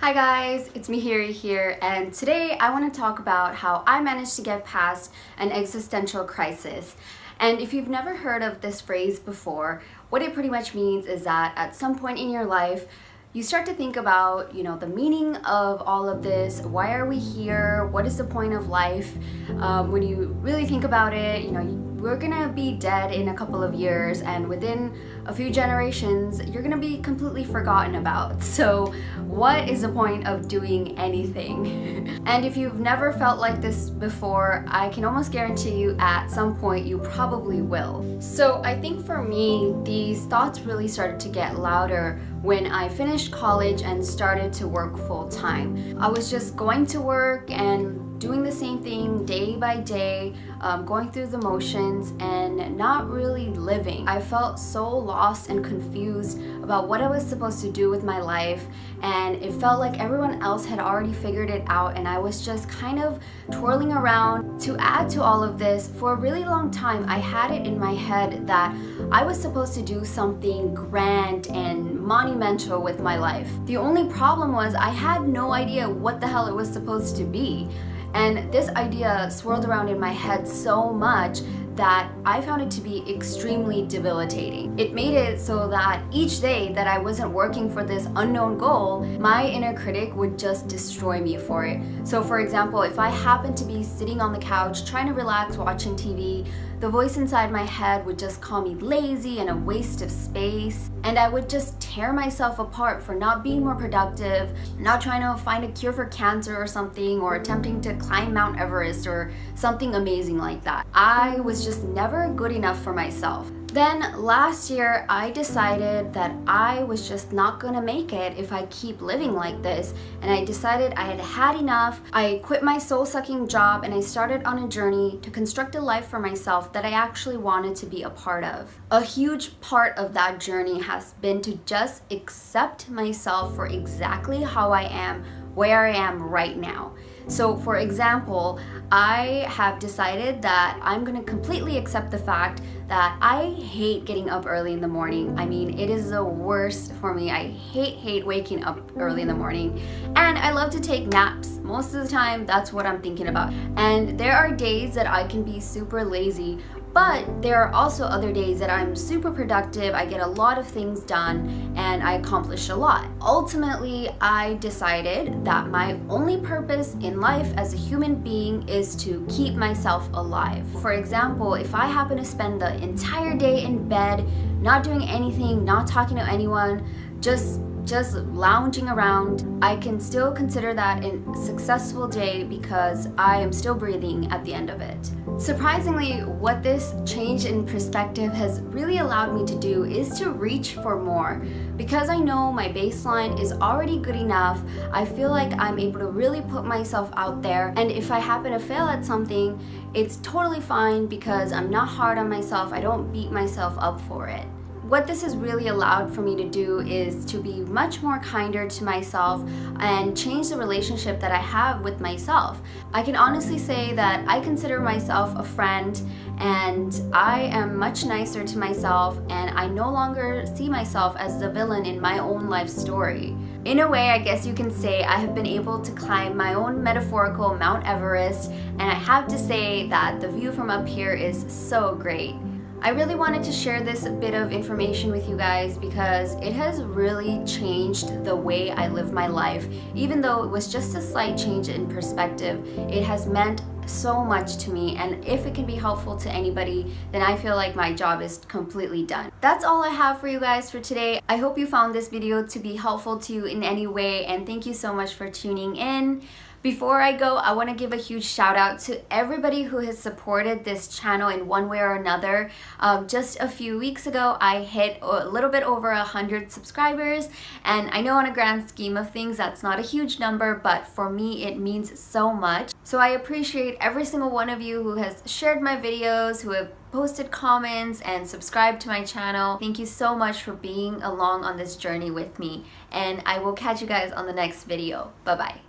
Hi guys, it's Mihiri here, and today I want to talk about how I managed to get past an existential crisis. And if you've never heard of this phrase before, what it pretty much means is that at some point in your life, you start to think about, the meaning of all of this. Why are we here? What is the point of life? When you really think about it, we're gonna be dead in a couple of years, and within a few generations, you're gonna be completely forgotten about. So what is the point of doing anything? And if you've never felt like this before, I can almost guarantee you at some point you probably will. So I think for me, these thoughts really started to get louder when I finished college and started to work full time. I was just going to work and doing the same thing day by day, going through the motions and not really living. I felt so lost and confused about what I was supposed to do with my life, and it felt like everyone else had already figured it out and I was just kind of twirling around. To add to all of this, for a really long time I had it in my head that I was supposed to do something grand and monumental with my life. The only problem was I had no idea what the hell it was supposed to be. And this idea swirled around in my head so much that I found it to be extremely debilitating. It made it so that each day that I wasn't working for this unknown goal, my inner critic would just destroy me for it. So for example, if I happened to be sitting on the couch trying to relax watching TV, the voice inside my head would just call me lazy and a waste of space, and I would just tear myself apart for not being more productive, not trying to find a cure for cancer or something, or attempting to climb Mount Everest or something amazing like that. I was just never good enough for myself. Then last year, I decided that I was just not gonna make it if I keep living like this, and I decided I had had enough. I quit my soul-sucking job and I started on a journey to construct a life for myself that I actually wanted to be a part of. A huge part of that journey has been to just accept myself for exactly how I am, where I am right now. So for example, I have decided that I'm gonna completely accept the fact that I hate getting up early in the morning. I mean, it is the worst for me. I hate waking up early in the morning. And I love to take naps. Most of the time, that's what I'm thinking about. And there are days that I can be super lazy, but there are also other days that I'm super productive, I get a lot of things done, and I accomplish a lot. Ultimately, I decided that my only purpose in life as a human being is to keep myself alive. For example, if I happen to spend the entire day in bed, not doing anything, not talking to anyone, just lounging around, I can still consider that a successful day because I am still breathing at the end of it. Surprisingly, what this change in perspective has really allowed me to do is to reach for more. Because I know my baseline is already good enough, I feel like I'm able to really put myself out there, and if I happen to fail at something, it's totally fine because I'm not hard on myself, I don't beat myself up for it. What this has really allowed for me to do is to be much more kinder to myself and change the relationship that I have with myself. I can honestly say that I consider myself a friend, and I am much nicer to myself, and I no longer see myself as the villain in my own life story. In a way, I guess you can say I have been able to climb my own metaphorical Mount Everest, and I have to say that the view from up here is so great. I really wanted to share this bit of information with you guys because it has really changed the way I live my life. Even though it was just a slight change in perspective, it has meant so much to me, and if it can be helpful to anybody, then I feel like my job is completely done. That's all I have for you guys for today. I hope you found this video to be helpful to you in any way, and thank you so much for tuning in. Before I go, I want to give a huge shout out to everybody who has supported this channel in one way or another. Just a few weeks ago, I hit a little bit over 100 subscribers, and I know on a grand scheme of things that's not a huge number, but for me it means so much. So I appreciate every single one of you who has shared my videos, who have posted comments and subscribed to my channel. Thank you so much for being along on this journey with me, and I will catch you guys on the next video. Bye bye.